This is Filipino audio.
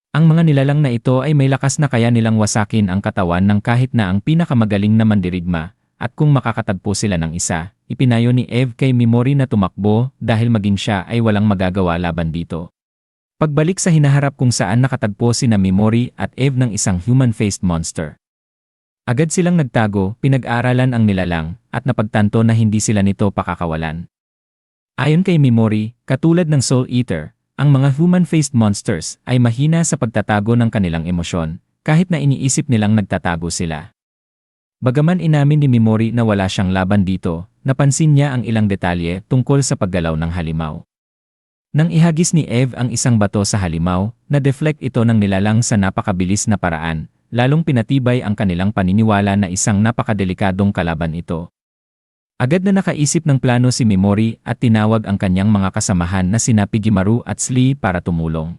Ang mga nilalang na ito ay may lakas na kaya nilang wasakin ang katawan ng kahit na ang pinakamagaling na mandirigma, at kung makakatagpo sila ng isa, ipinayo ni Eve kay Mimori na tumakbo dahil maging siya ay walang magagawa laban dito. Pagbalik sa hinaharap kung saan nakatagpo sina Mimori at Eve ng isang human-faced monster. Agad silang nagtago, pinag-aralan ang nilalang, at napagtanto na hindi sila nito pakakawalan. Ayon kay Mimori, katulad ng Soul Eater, ang mga human-faced monsters ay mahina sa pagtatago ng kanilang emosyon, kahit na iniisip nilang nagtatago sila. Bagaman inamin ni Mimori na wala siyang laban dito, napansin niya ang ilang detalye tungkol sa paggalaw ng halimaw. Nang ihagis ni Eve ang isang bato sa halimaw, na-deflect ito ng nilalang sa napakabilis na paraan, lalong pinatibay ang kanilang paniniwala na isang napakadelikadong kalaban ito. Agad na nakaisip ng plano si Mimori at tinawag ang kanyang mga kasamahan na sina Pigimaru at Slee para tumulong.